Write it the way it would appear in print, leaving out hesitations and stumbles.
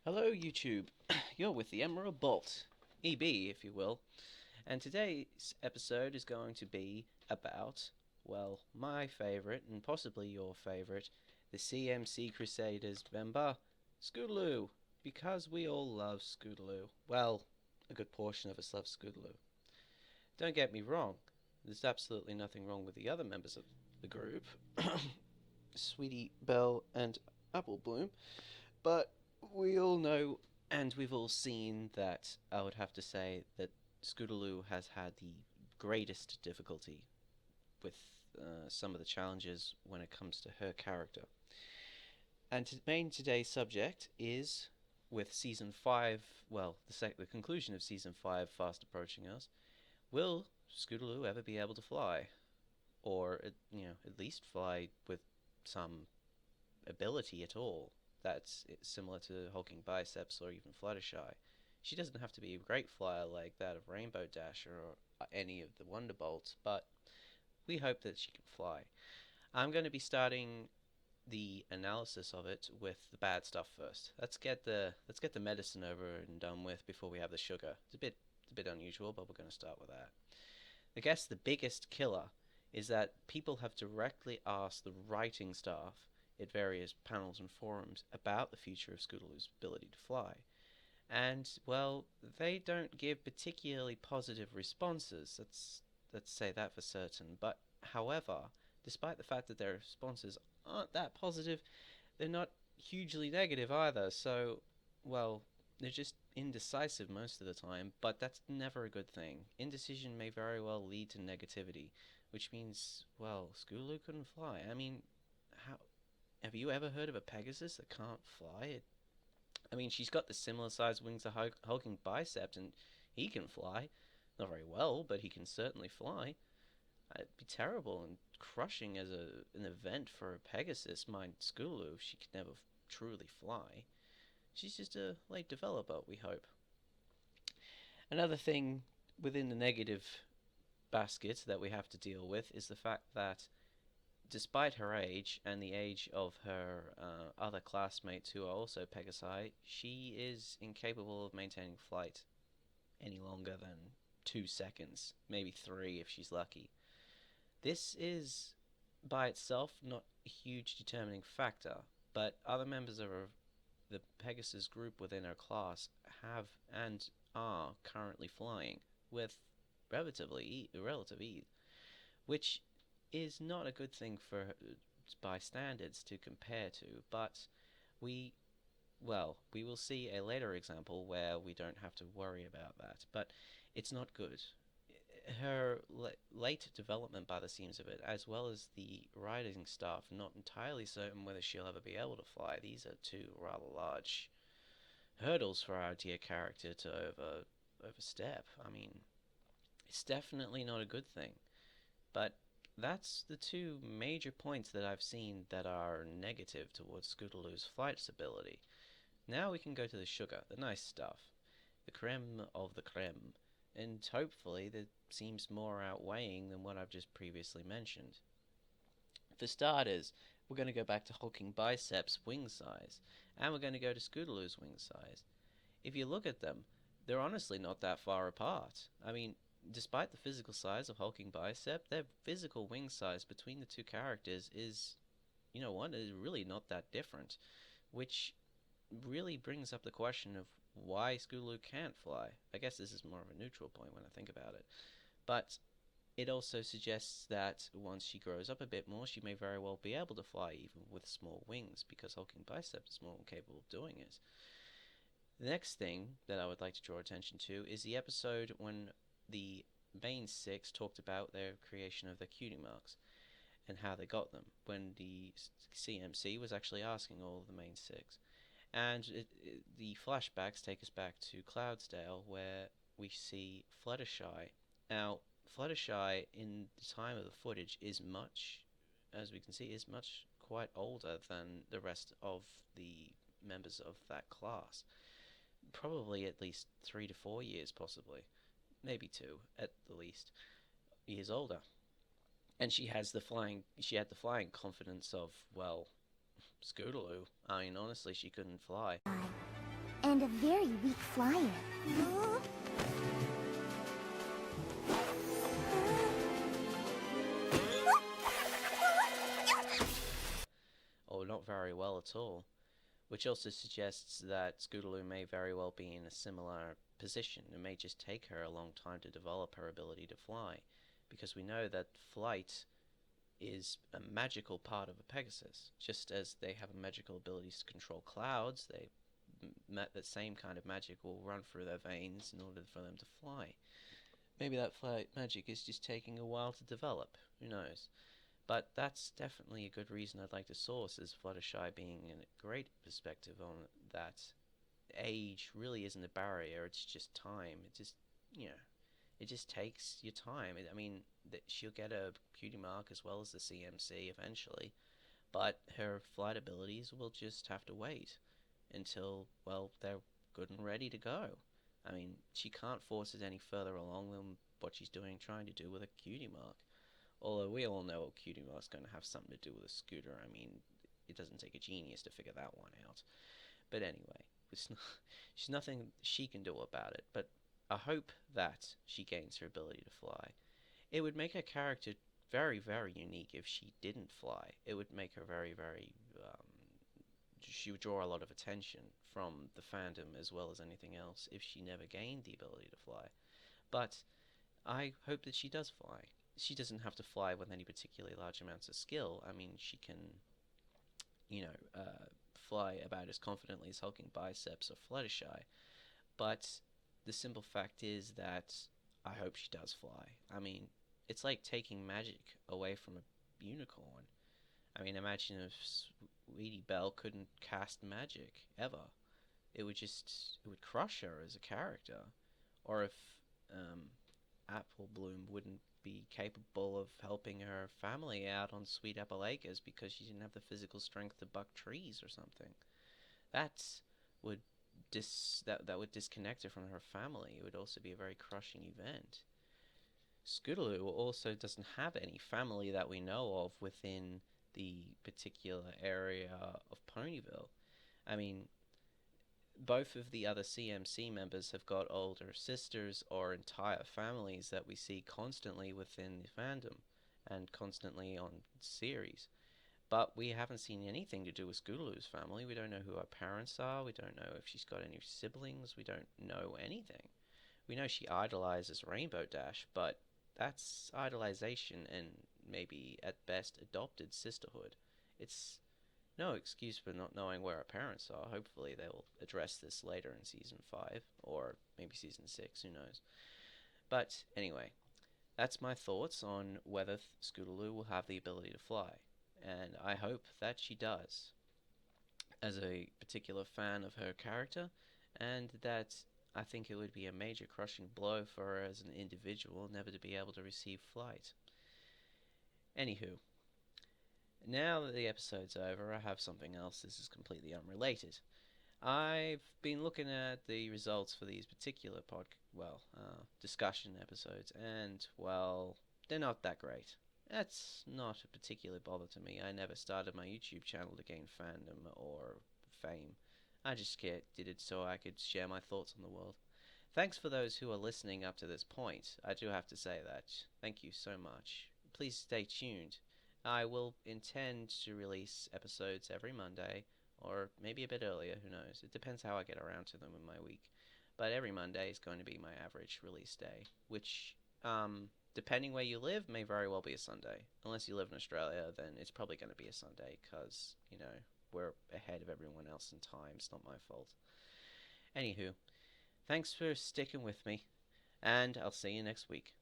Hello YouTube, you're with the Emerald Bolt, EB if you will, and today's episode is going to be about, well, my favourite and possibly your favourite, the CMC Crusaders member, Scootaloo, because we all love Scootaloo. Well, a good portion of us love Scootaloo. Don't get me wrong, there's absolutely nothing wrong with the other members of the group, Sweetie Belle and Apple Bloom, but we all know and we've all seen that I would have to say that Scootaloo has had the greatest difficulty with some of the challenges when it comes to her character. And today's subject is with season 5, well, the conclusion of season 5 fast approaching us. Will Scootaloo ever be able to fly? Or, at least fly with some ability at all that's similar to hulking biceps or even Fluttershy. She doesn't have to be a great flyer like that of Rainbow Dasher or any of the Wonderbolts, but we hope that she can fly. I'm going to be starting the analysis of it with the bad stuff first. Let's get the medicine over and done with before we have the sugar. It's a bit unusual, but we're going to start with that. I guess the biggest killer is that people have directly asked the writing staff at various panels and forums about the future of Scootaloo's ability to fly. And, well, they don't give particularly positive responses, let's say that for certain. But, however, despite the fact that their responses aren't that positive, they're not hugely negative either. So, well, they're just indecisive most of the time, but that's never a good thing. Indecision may very well lead to negativity, which means, well, Scootaloo couldn't fly. I mean, how have you ever heard of a Pegasus that can't fly? I mean, she's got the similar sized wings of hulking biceps, and he can fly. Not very well, but he can certainly fly. It'd be terrible and crushing as an event for a Pegasus, mind Scootaloo, if she could never truly fly. She's just a late developer, we hope. Another thing within the negative basket that we have to deal with is the fact that despite her age and the age of her other classmates who are also Pegasi, she is incapable of maintaining flight any longer than 2 seconds, maybe 3 if she's lucky. This is by itself not a huge determining factor, but other members of the Pegasus group within her class have and are currently flying with relative ease, which is not a good thing for by standards to compare to, but we we will see a later example where we don't have to worry about that, but it's not good. Her late development by the seams of it, as well as the riding staff, not entirely certain whether she'll ever be able to fly. These are two rather large hurdles for our dear character to overstep. I mean, it's definitely not a good thing. But that's the two major points that I've seen that are negative towards Scootaloo's flight ability. Now we can go to the sugar, the nice stuff, the creme of the creme, and hopefully that seems more outweighing than what I've just previously mentioned. For starters, we're going to go back to hulking biceps wing size, and we're going to go to Scootaloo's wing size. If you look at them, they're honestly not that far apart. I mean, despite the physical size of hulking bicep, their physical wing size between the two characters is, is really not that different, which really brings up the question of why Scootaloo can't fly. I guess this is more of a neutral point when I think about it. But it also suggests that once she grows up a bit more, she may very well be able to fly even with small wings, because hulking bicep is more capable of doing it. The next thing that I would like to draw attention to is the episode when the main six talked about their creation of the cutie marks and how they got them, when the CMC was actually asking all of the main six. And the flashbacks take us back to Cloudsdale, where we see Fluttershy. Now, Fluttershy, in the time of the footage, is much, as we can see, is much quite older than the rest of the members of that class. Probably at least 3 to 4 years, possibly, maybe two at the least, years older. And she had the flying confidence of, well, Scootaloo. I mean, honestly, she couldn't fly. and a very weak flyer. Or not very well at all. Which also suggests that Scootaloo may very well be in a similar position. It may just take her a long time to develop her ability to fly, because we know that flight is a magical part of a Pegasus. Just as they have a magical ability to control clouds, that same kind of magic will run through their veins in order for them to fly. Maybe that flight magic is just taking a while to develop. Who knows? But that's definitely a good reason I'd like to source as Fluttershy being a great perspective on that age really isn't a barrier, it's just time. It just takes your time. I mean, she'll get a cutie mark as well as the CMC eventually, but her flight abilities will just have to wait until, well, they're good and ready to go. I mean, she can't force it any further along than what she's trying to do with a cutie mark. Although we all know cutie mark's going to have something to do with a scooter. I mean, it doesn't take a genius to figure that one out. But anyway, there's nothing she can do about it. But I hope that she gains her ability to fly. It would make her character very, very unique if she didn't fly. It would make her very, very... she would draw a lot of attention from the fandom as well as anything else if she never gained the ability to fly. But I hope that she does fly. She doesn't have to fly with any particularly large amounts of skill. I mean, she can, fly about as confidently as hulking biceps or Fluttershy. But the simple fact is that I hope she does fly. I mean, it's like taking magic away from a unicorn. I mean, imagine if Sweetie Belle couldn't cast magic ever. It would crush her as a character. Or if Apple Bloom wouldn't be capable of helping her family out on Sweet Apple Acres because she didn't have the physical strength to buck trees or something. That would that would disconnect her from her family. It would also be a very crushing event. Scootaloo also doesn't have any family that we know of within the particular area of Ponyville. I mean, both of the other CMC members have got older sisters or entire families that we see constantly within the fandom and constantly on series. But we haven't seen anything to do with Scootaloo's family. We don't know who her parents are. We don't know if she's got any siblings. We don't know anything. We know she idolizes Rainbow Dash, but that's idolization and maybe at best adopted sisterhood. It's no excuse for not knowing where our parents are. Hopefully they'll address this later in Season 5, or maybe Season 6, who knows. But anyway, that's my thoughts on whether Scootaloo will have the ability to fly, and I hope that she does, as a particular fan of her character, and that I think it would be a major crushing blow for her as an individual never to be able to receive flight. Anywho, now that the episode's over, I have something else. This is completely unrelated. I've been looking at the results for these particular discussion episodes, and, well, they're not that great. That's not a particular bother to me. I never started my YouTube channel to gain fandom or fame. I just did it so I could share my thoughts on the world. Thanks for those who are listening up to this point. I do have to say that. Thank you so much. Please stay tuned. I will intend to release episodes every Monday, or maybe a bit earlier, who knows. It depends how I get around to them in my week. But every Monday is going to be my average release day, which, depending where you live, may very well be a Sunday. Unless you live in Australia, then it's probably going to be a Sunday, because, we're ahead of everyone else in time. It's not my fault. Anywho, thanks for sticking with me, and I'll see you next week.